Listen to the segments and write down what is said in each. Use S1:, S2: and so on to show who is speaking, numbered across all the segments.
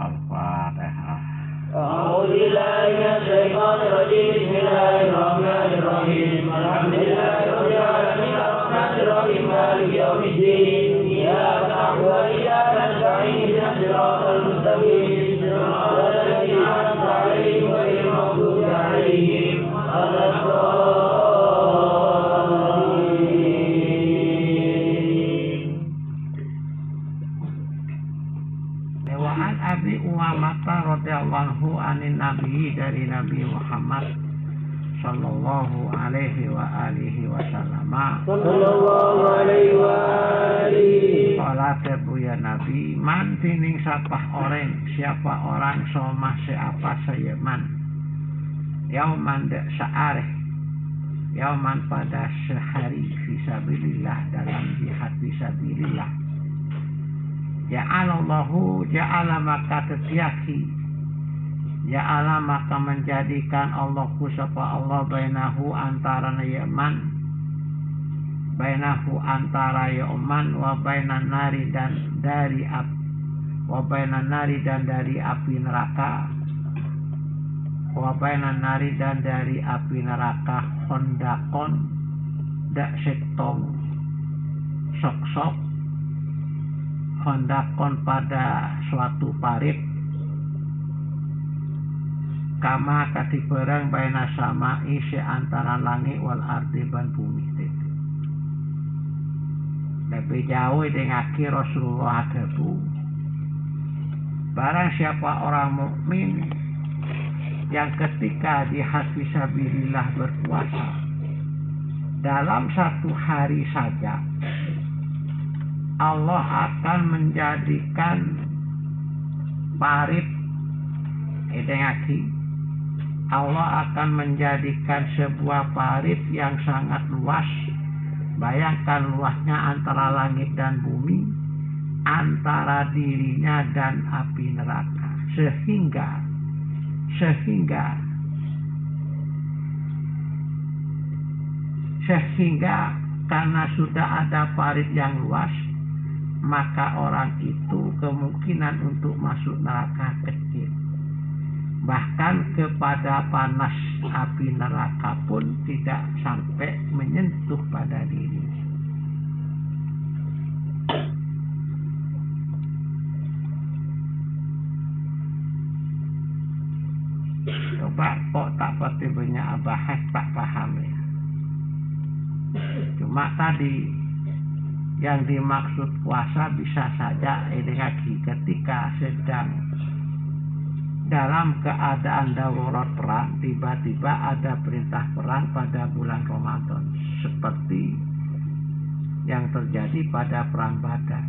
S1: Al-Fatihah.
S2: أعوذ بالله من الشيطان الرجيم بسم الله الرحمن الرحيم الحمد لله رب العالمين الرحمن الرحيم مالك يوم الدين إياك نعبد وإياك نستعين اهدنا الصراط المستقيم صراط الذين أنعمت عليهم غير المغضوب عليهم ولا
S1: An Abi Umamah radhiyallahu anin Nabi dari Nabi Muhammad sallallahu alaihi wa alihi wasallam.
S2: Sallallahu alaihi wa alihi.
S1: Qala ya Nabi, man tining sapah orang, siapa orang somah siapa sayeman. Yauman sa'arih. Yauman pada sehari fisabilillah dalam jihad fisabilillah. Ja'alallahu ja'ala maka tetiaki ja'ala maka menjadikan Allahku sapa Allah bainahu antara yaman bainahu antara yaman wa bainan nari dan dari wa bainan nari dan dari api neraka wa bainan nari dan dari api neraka hondakon dak setong sok-sok hondakon pada suatu parit kama kati perang baina sama isi antara langit wal ardi ban bumi itu lebih jauh dengan akhir Rasulullah adabu barang siapa orang mukmin yang ketika di fisabilillah berpuasa dalam satu hari saja Allah akan menjadikan parit Allah akan menjadikan sebuah parit yang sangat luas. Bayangkan luasnya antara langit dan bumi, antara dirinya dan api neraka. Sehingga karena sudah ada parit yang luas, maka orang itu kemungkinan untuk masuk neraka kecil. Bahkan kepada panas api neraka pun tidak sampai menyentuh pada diri. Coba kok tak pasti banyak bahas tak paham ya. Cuma tadi yang dimaksud puasa bisa saja ini lagi ketika sedang dalam keadaan darurat perang, tiba-tiba ada perintah perang pada bulan Ramadan seperti yang terjadi pada perang Badar.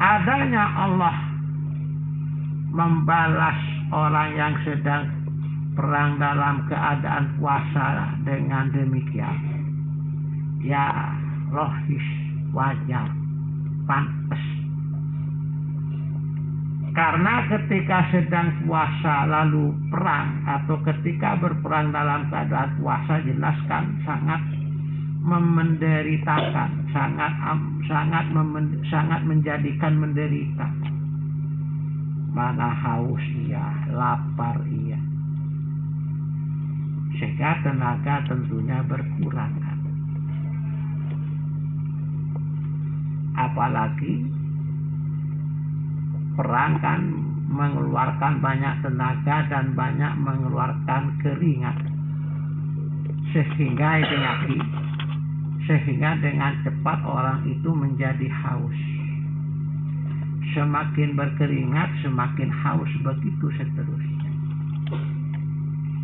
S1: Adanya Allah membalas orang yang sedang perang dalam keadaan puasa dengan demikian ya logis, wajar, pantas. Karena ketika sedang puasa lalu perang atau ketika berperang dalam keadaan puasa jelas kan sangat menderitakan, sangat menjadikan menderita. Mana haus iya, lapar iya. Sehingga tenaga tentunya berkurang. Apalagi perang kan mengeluarkan banyak tenaga dan banyak mengeluarkan keringat. Sehingga dengan cepat orang itu menjadi haus. Semakin berkeringat semakin haus, begitu seterusnya.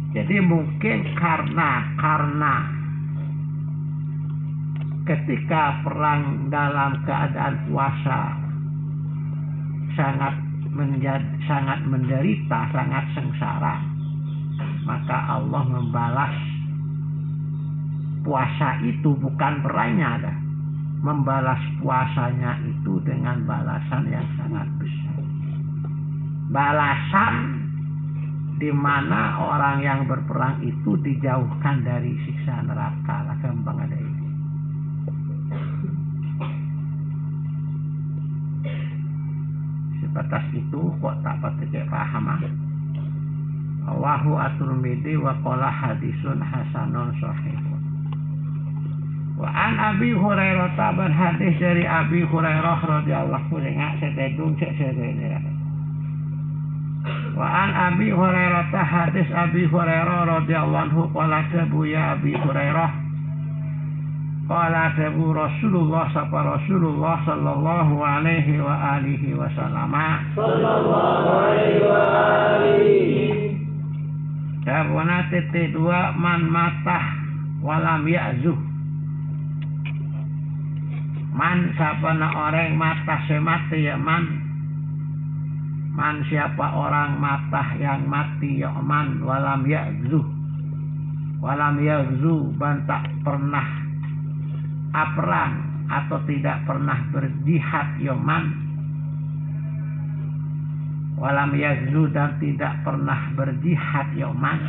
S1: Jadi mungkin karena ketika perang dalam keadaan puasa sangat menderita, sangat sengsara, maka Allah membalas puasa itu bukan perangnya ada. Membalas puasanya itu dengan balasan yang sangat besar. Balasan di mana orang yang berperang itu dijauhkan dari siksa neraka. Gampang ada ini. atas itu kok tak pakai paham. Wahu at-Tirmidzi wa qala hadisun hasanun sahih. Wa an Abi Hurairah tabar hadis dari Abi Hurairah radhiyallahu anhu sededung sedene. Wa an Abi Hurairah hadis Abi Hurairah radhiyallahu anhu qala ya Abi Hurairah qala tabu Rasulullah Rasulullah sallallahu alaihi wa alihi wasallam
S2: sallallahu alaihi wa alihi
S1: Sabana tete dua man matah walam ya'zuh. Man sabana orang matah semati ya man. Man siapa orang matah yang mati ya man walam ya'zuh. Walam ya'zuh bantah pernah perang atau tidak pernah berjihad ya man. Walam yazlu dan tidak pernah berjihad ya man.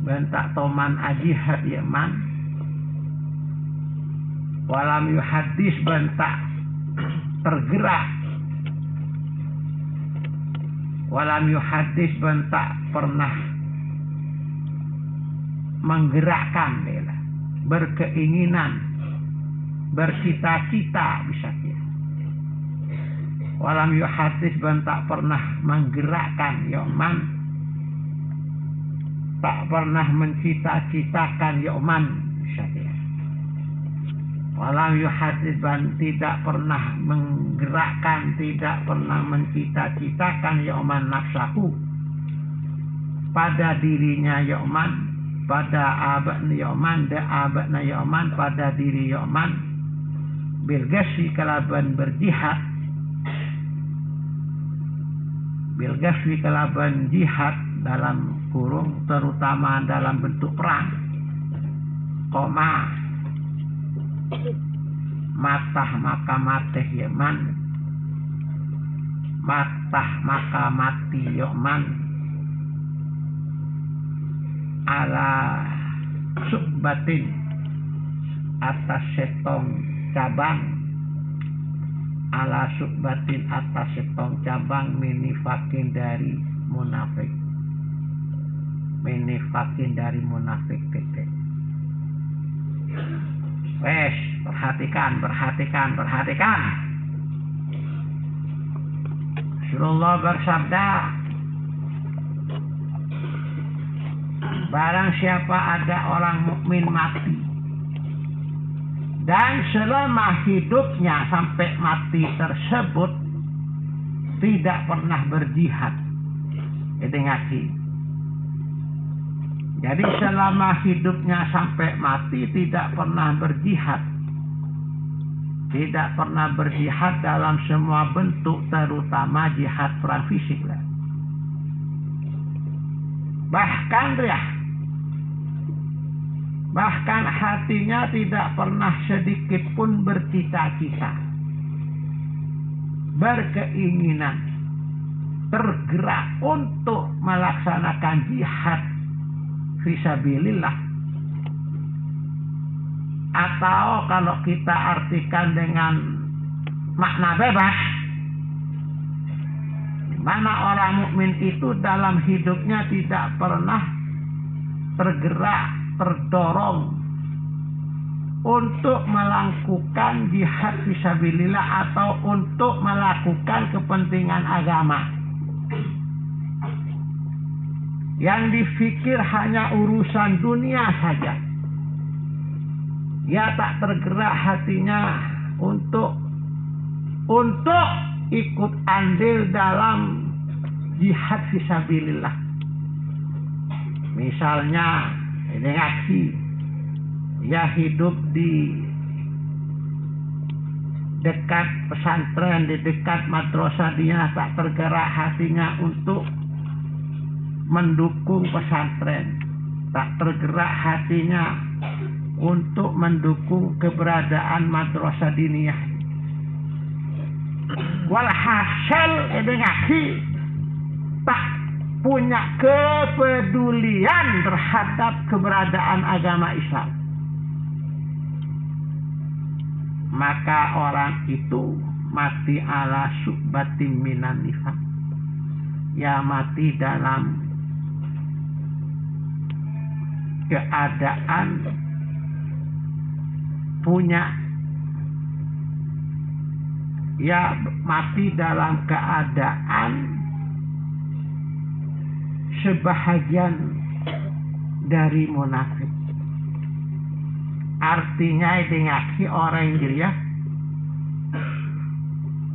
S1: Bentak toman ajihad ya man. Walam yuhadis bentak tergerak. Walam yuhadis bentak pernah menggerakkan berkeinginan, bercita-cita bisa dia. Walam yuhadis bentak pernah menggerakkan yoman, tak pernah mencita-citakan yoman bisa dia. Walam yuhadis tidak pernah menggerakkan, tidak pernah mencita-citakan yoman nafsahu pada dirinya yoman, pada abadna yoman, abadna yoman, pada diri yoman bilgasi kalaban berjihad. Bilgaswi kelaban jihad dalam kurung terutama dalam bentuk perang. Koma matah maka mateh yaman. Matah maka mati yaman. Ala subbatin atas setong cabang. Ala subbatin atas setong cabang minifakin dari munafik. Minifakin dari munafik titik. Wes, perhatikan. Rasulullah bersabda, barang siapa ada orang mukmin mati dan selama hidupnya sampai mati tersebut tidak pernah berjihad. Ngaji. Jadi selama hidupnya sampai mati tidak pernah berjihad. Tidak pernah berjihad dalam semua bentuk, terutama jihad perang fisik. Bahkan hatinya tidak pernah sedikit pun bercita-cita, berkeinginan, tergerak untuk melaksanakan jihad fisabilillah. Atau kalau kita artikan dengan makna bebas, mana orang mukmin itu dalam hidupnya tidak pernah tergerak, terdorong untuk melakukan jihad fisabilillah atau untuk melakukan kepentingan agama. Yang dipikir hanya urusan dunia saja. Dia tak tergerak hatinya untuk ikut andil dalam jihad fisabilillah. Misalnya ini ngaji, dia hidup di dekat pesantren, di dekat madrasah, dia tak tergerak hatinya untuk mendukung pesantren, tak tergerak hatinya untuk mendukung keberadaan madrasah diniyah. Walhasil ini ngaji tak punya kepedulian terhadap keberadaan agama Islam. Maka orang itu mati ala syu'batin minan nifaq, ya mati dalam keadaan punya, ya mati dalam keadaan sebahagian dari munafik. Artinya dengaki orang dia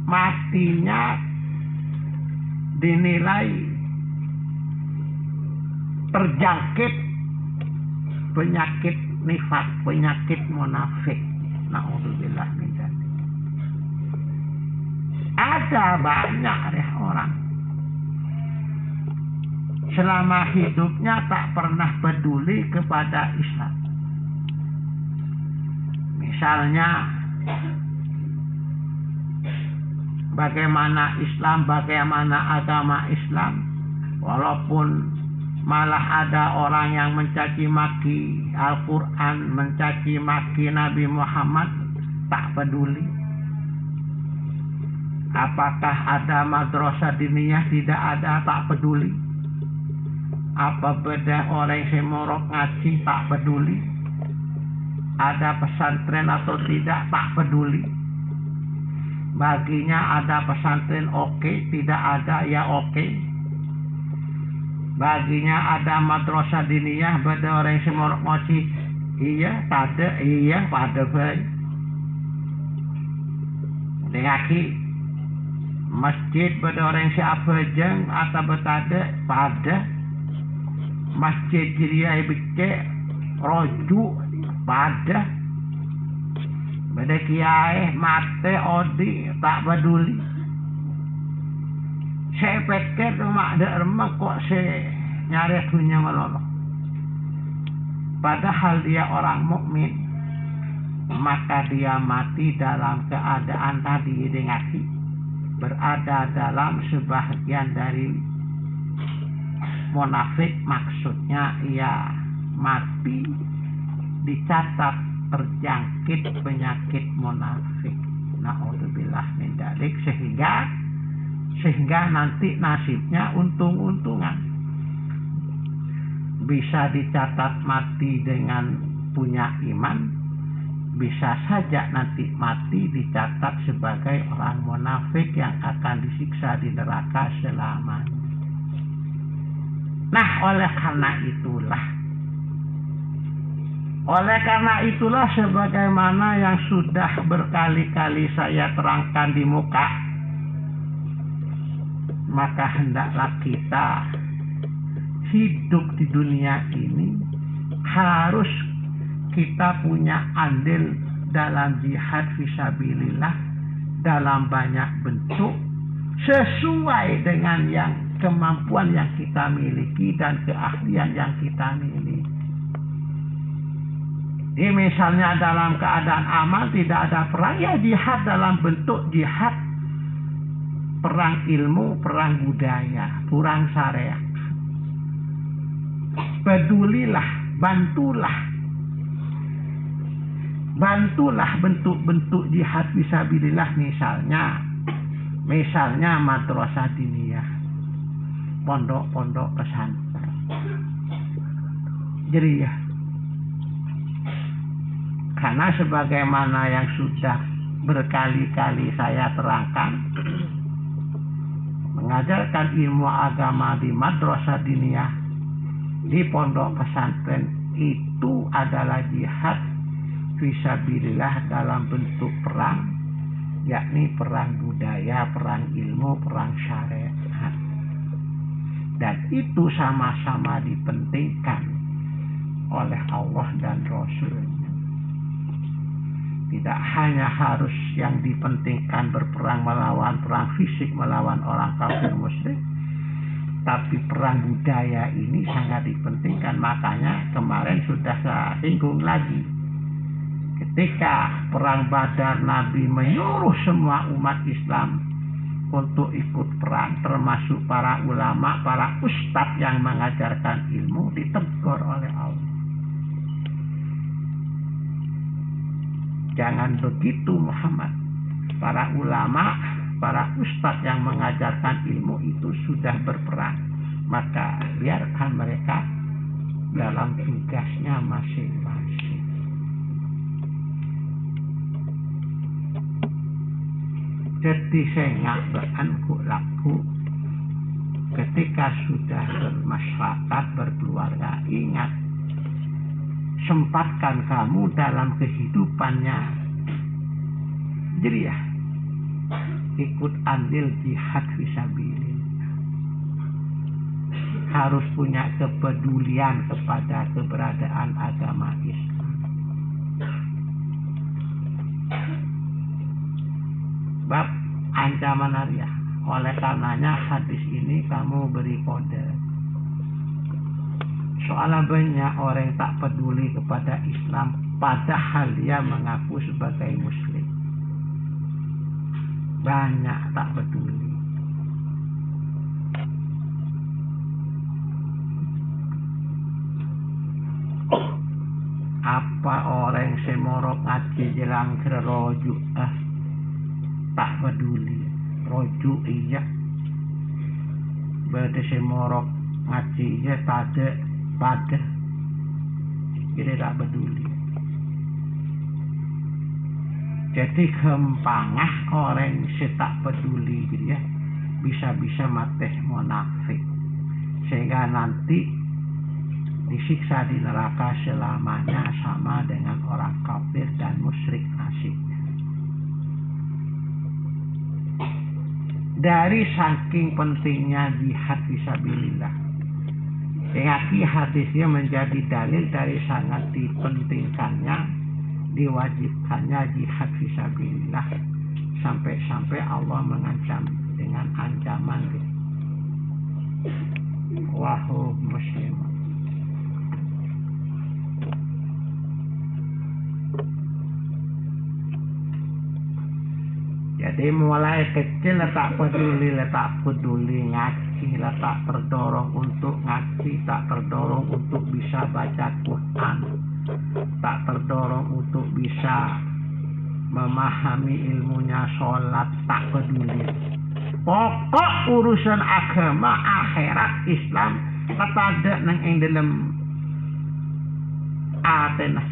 S1: matinya dinilai terjangkit penyakit nifak, penyakit munafik. Na'udzubillah min dzalik. Ada banyak deh orang selama hidupnya tak pernah peduli kepada Islam. Misalnya bagaimana Islam, bagaimana agama Islam, walaupun malah ada orang yang mencaci maki Al-Quran, mencaci maki Nabi Muhammad, tak peduli. Apakah ada madrasah diniyah? Tidak ada, tak peduli. Apa beda orang yang semorok ngaji? Tak peduli. Ada pesantren atau tidak? Tak peduli. Baginya ada pesantren oke, tidak ada ya oke. Baginya ada madrasah diniyah, beda orang yang semorok ngaji, iya, tada, iya, pada baik. Dengaki masjid beda orang siapa jeng atau betada pada masjid jiria becek roju pada beda kiai mate odi tak peduli. Saya pikir rumah ada remah kok saya nyari dunia meloloh. Padahal dia orang mukmin, maka dia mati dalam keadaan tadi dengaki, berada dalam sebahagian dari munafik. Maksudnya ia mati dicatat terjangkit penyakit munafik. Na'udzubillah min dzalik, sehingga nanti nasibnya untung-untungan. Bisa dicatat mati dengan punya iman, bisa saja nanti mati dicatat sebagai orang munafik yang akan disiksa di neraka selamanya. Nah, oleh karena itulah sebagaimana yang sudah berkali-kali saya terangkan di muka, maka hendaklah kita hidup di dunia ini harus kita punya andil dalam jihad fisabilillah dalam banyak bentuk sesuai dengan yang kemampuan yang kita miliki dan keahlian yang kita miliki. Ini misalnya dalam keadaan aman tidak ada perang, ya jihad dalam bentuk jihad perang ilmu, perang budaya, perang syariat. Pedulilah, bantulah bentuk-bentuk jihad fisabilillah, misalnya madrasah diniyah, pondok-pondok pesantren. Jadi ya, karena sebagaimana yang sudah berkali-kali saya terangkan, mengajarkan ilmu agama di madrasah diniyah, di pondok pesantren itu adalah jihad fisabilillah dalam bentuk perang, yakni perang budaya, perang ilmu, perang syariat. Dan itu sama-sama dipentingkan oleh Allah dan Rasul-Nya. Tidak hanya harus yang dipentingkan berperang melawan perang fisik melawan orang kafir musyrik, tapi perang budaya ini sangat dipentingkan. Makanya kemarin sudah saya singgung lagi, ketika perang Badar Nabi menyuruh semua umat Islam untuk ikut perang, termasuk para ulama, para ustadz yang mengajarkan ilmu, ditegur oleh Allah. Jangan begitu Muhammad, para ulama, para ustadz yang mengajarkan ilmu itu sudah berperan, maka biarkan mereka dalam tugasnya masing-masing. Jadi saya berangku laku ketika sudah bermasyarakat, berkeluarga, ingat, sempatkan kamu dalam kehidupannya. Jadi ya, ikut andil jihad fisabilillah. Harus punya kepedulian kepada keberadaan agama Islam. Bab ancaman hariah. Oleh karenanya hadis ini kamu beri kode. Soalnya banyak orang yang tak peduli kepada Islam padahal dia mengaku sebagai muslim. Banyak tak peduli. Apa orang semorok ngaji jelang kerojuk tak peduli. Rojuk iya. Berarti semorok ngaji iya pada jadi tak peduli. Jadi gampangah orang tak peduli gitu ya, bisa-bisa mateh munafik sehingga nanti disiksa di neraka selamanya sama dengan orang kafir dan musyrik asik. Dari saking pentingnya jihad fisabilillah, Ingati hadisnya menjadi dalil dari sangat dipentingkannya, diwajibkannya jihad fisabilillah, sampai-sampai Allah mengancam dengan ancaman wahai muslim. Jadi mulai kecil tak peduli ngaji, tak terdorong untuk ngaji, tak terdorong untuk bisa baca Quran, tak terdorong untuk bisa memahami ilmunya sholat, tak peduli. Pokok urusan agama, akhirat, Islam ketada nang ing dalam atenas.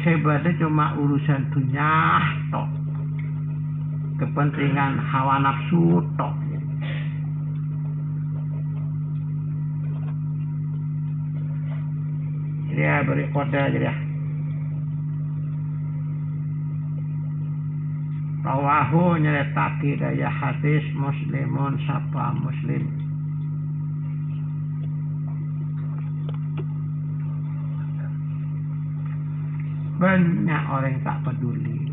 S1: Sebada cuma urusan dunia tok. Kepentingan hawa nafsu tok. Dia beri kode aja dia. Rawahu nyeretaki daya hadis muslimun sapa muslim. Banyak orang tak peduli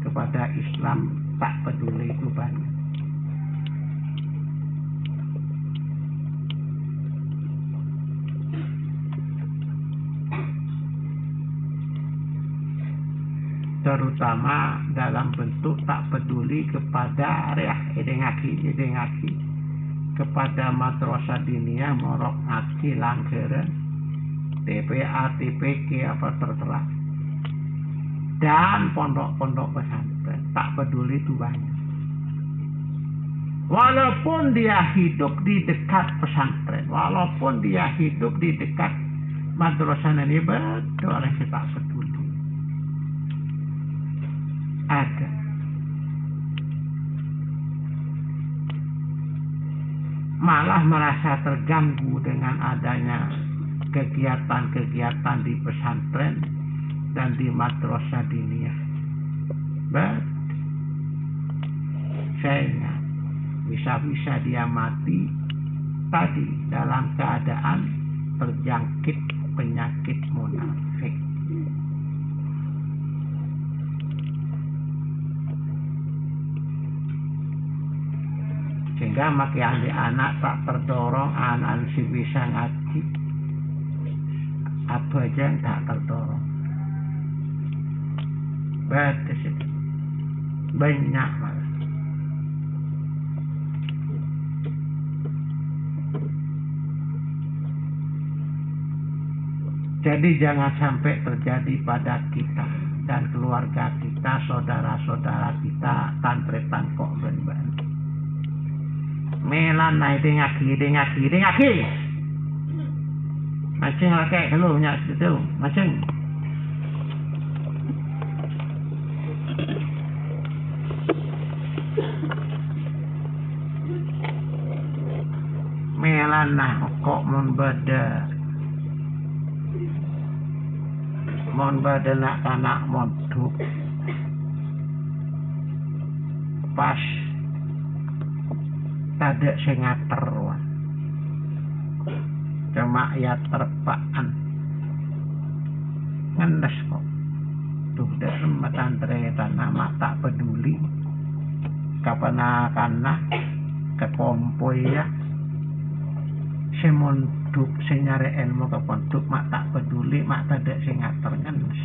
S1: kepada Islam, tak peduli itu banyak. Terutama dalam bentuk tak peduli kepada edengaki kepada madrasah diniyah morok ngaji langgeren TPA TPK apa terserah, dan pondok-pondok pesantren tak peduli itu banyak. Walaupun dia hidup di dekat pesantren, walaupun dia hidup di dekat madrasah ini, betul orang yang tak peduli. Ada. Malah merasa terganggu dengan adanya kegiatan-kegiatan di pesantren dan di madrasah diniyah. Sehingga bisa-bisa dia mati tadi dalam keadaan terjangkit penyakit munafik. Sehingga makian di anak tak terdorong, anak si bisa ngaji, apa aja yang tak terdorong. Batas itu banyak malah. Jadi jangan sampai terjadi pada kita dan keluarga kita, saudara-saudara kita, tante lanai dengaki. Macing laki kalau nyak situ, macing. Melanah kok mon bada nak kanak moduk pas tade sing ngater cuma ya terpaan ngendes kok tuh dak metantre tanah mak tak peduli kapan-kapan ke kompoi ya semonduk sing nyare ilmu ke ponduk mak tak peduli mak tade sing ngater ngendes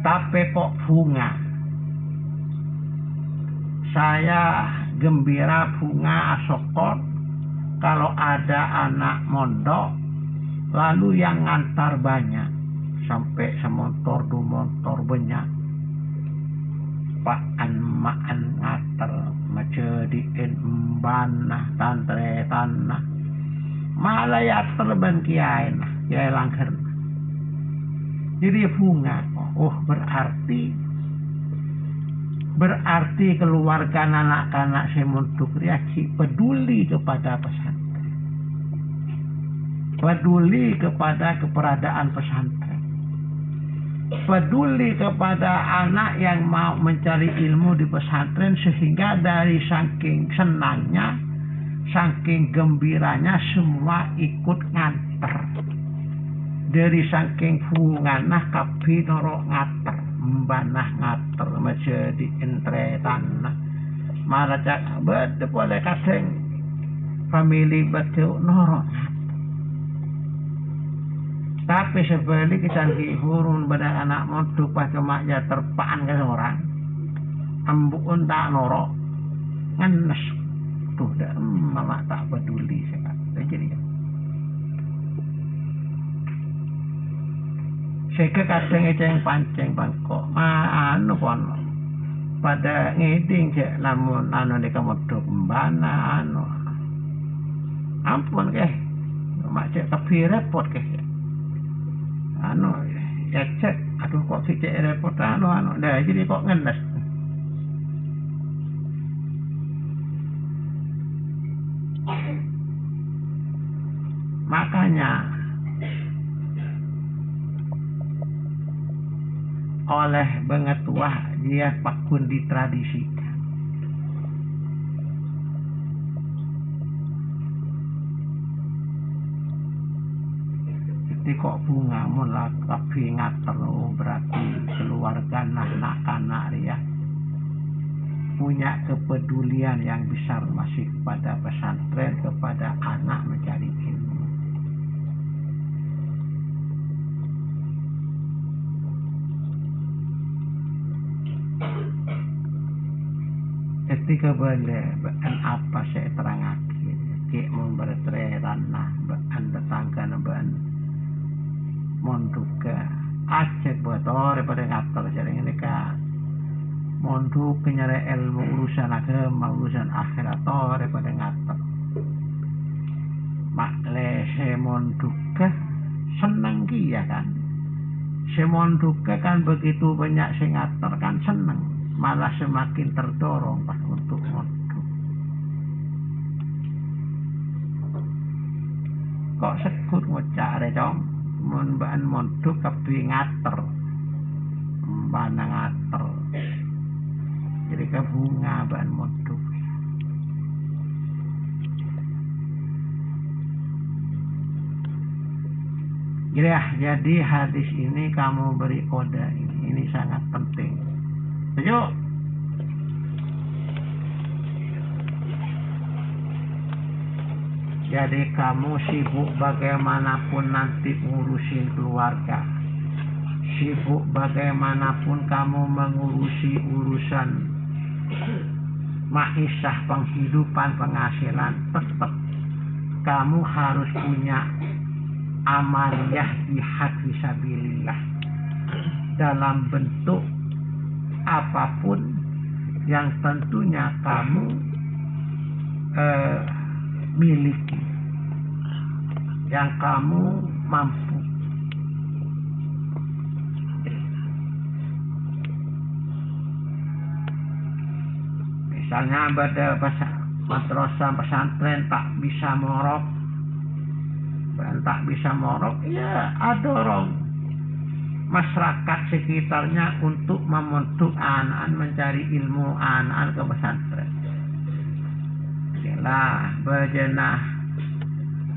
S1: tapi kok bunga saya gembira bunga asokot kalau ada anak mondok lalu yang ngantar banyak sampai semotor du motor banyak paan maan ngater macediin embanah tantre tanah malah ya terben kiai langker jadi bunga berarti keluarga anak-anak semunduk reaksi peduli kepada pesantren, peduli kepada keberadaan pesantren, peduli kepada anak yang mau mencari ilmu di pesantren sehingga dari saking senangnya, saking gembiranya semua ikut nganter. Dari saking funganah kabi norok ngater. Mbanah ngater menjadi entre tanah malah cak bede boleh kadang family bede norok tapi sebalik kita hurun pada anak moduk pakai maknya terpaan ke orang ambukun tak norok ngenes tuh dah mama tak peduli sekarang jadi sehingga kadang eceng pancing bangkok anu pon pada ngiding cek namun anu di kamodok mbana anu ampun keh mak cek tapi repot keh anu ya cek aduh kok si cek repot anu dah jadi kok ngendes makanya oleh bengetuah dia pakun ditradisikan jadi kok bunga mulai tapi ngater berarti keluarga anak-anak ya punya kepedulian yang besar masih kepada pesantren kepada anak mencari ilmu. Ketika boleh apa saya terangkan cik memberi tanah anda tangga naban monduk acet buat orang pada ngatur jaring ini kan monduk nyari ilmu urusan agama urusan akhirat orang pada ngatur makle saya monduk senang kia kan saya monduk kan begitu banyak saya ngatur kan senang malah semakin terdorong pas untuk mondok. Kok sekut ngocak dong, mbaan mondok tapi ngater, mbana ngater. Jadi ke bunga mbaan mondok. Jadi hadis ini kamu beri kode ini sangat penting. Setuju? Jadi kamu sibuk bagaimanapun nanti ngurusin keluarga. Sibuk bagaimanapun kamu mengurusi urusan maisah penghidupan penghasilan, tetap kamu harus punya amaliyah jihad fisabilillah dalam bentuk apapun yang tentunya kamu miliki, yang kamu mampu. Misalnya pada madrasah pesantren tak bisa morok, ya ada orang masyarakat sekitarnya untuk membentuk anak mencari ilmu anak ke pesantren. Lah berjenah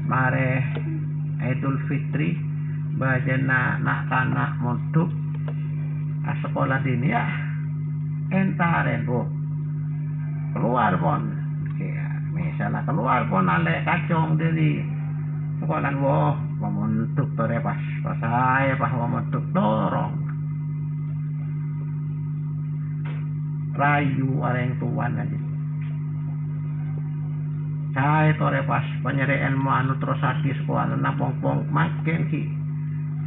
S1: mare Idul Fitri berjenah nak kanak monduk sekolah dini ya entaren bu keluar pon ya, misalnya keluar pon ale kacung dari sekolah wah memontuk tore pas saya pas memontuk dorong rayu orang tuan aja saya tore pas penyerian anu terus di sekolah napong makin ki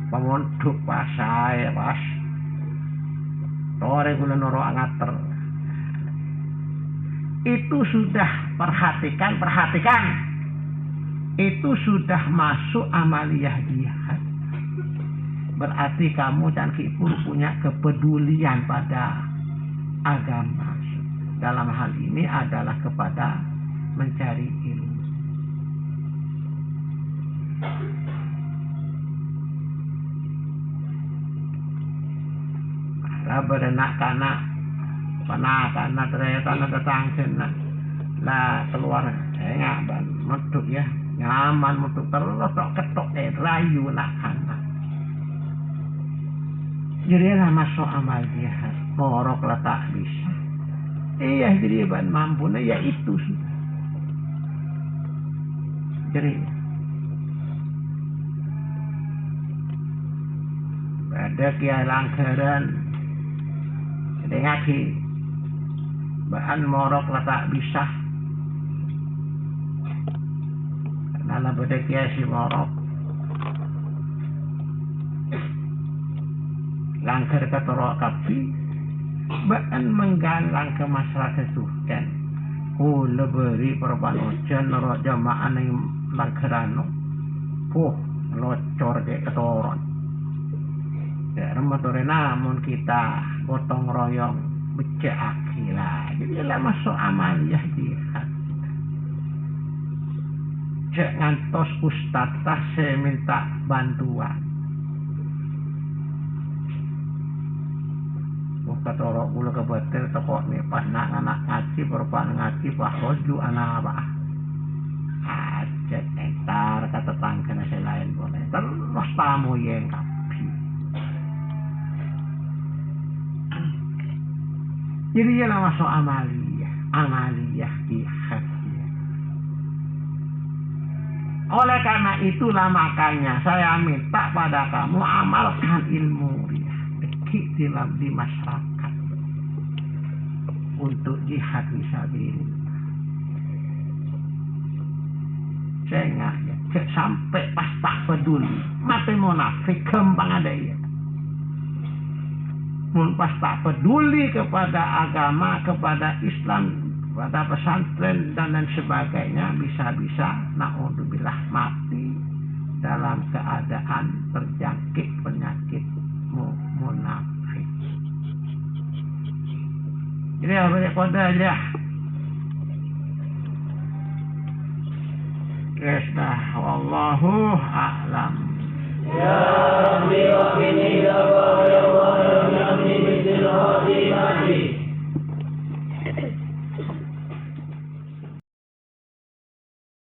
S1: memontuk pas saya pas tore gula noro ngater itu sudah perhatikan itu sudah masuk amaliyah jihad. Berarti kamu dan Kipur punya kepedulian pada agama. Dalam hal ini adalah kepada mencari ilmu. Lah berenak kanak karena ternyata datang sana lah keluar ngaban meduk ya nyaman meduk terus ketok rayu nak anak jadi lah masuk amal jihad morok lah tak bisa iya jadi ban mampu nah ya itu sudah jadi ada kia langgaran jadi ngaki bahan morok lah tak bisa karena bedekia si morok langgar ke torok kapi bahan menggalang ke masyarakat suhkan leberi perpanojan norok jamaah yang langgarano locor ke ketoron ya rematore namun kita gotong royong becek akilah jadi lah masuk amaliyah jihad cek ngantos ustadzah saya minta bantuan buka torok ula kebetul toko ni pas nak anak ngaji perpan ngaji pak roju anak apa cek entar kata tangkana saya lain boleh terus tamu yang jadi ialah masuk amaliyah jihad. Oleh karena itulah makanya saya minta pada kamu amalkan ilmu di masyarakat untuk jihad fisabilillah. Saya sampai pas tak peduli mati munafik gampang ada ya. Pas tak peduli kepada agama, kepada Islam, kepada pesantren dan lain sebagainya, bisa-bisa na'udzubillah mati dalam keadaan terjangkit penyakit munafik. Jadi apa kode aja. Wallahu a'lam.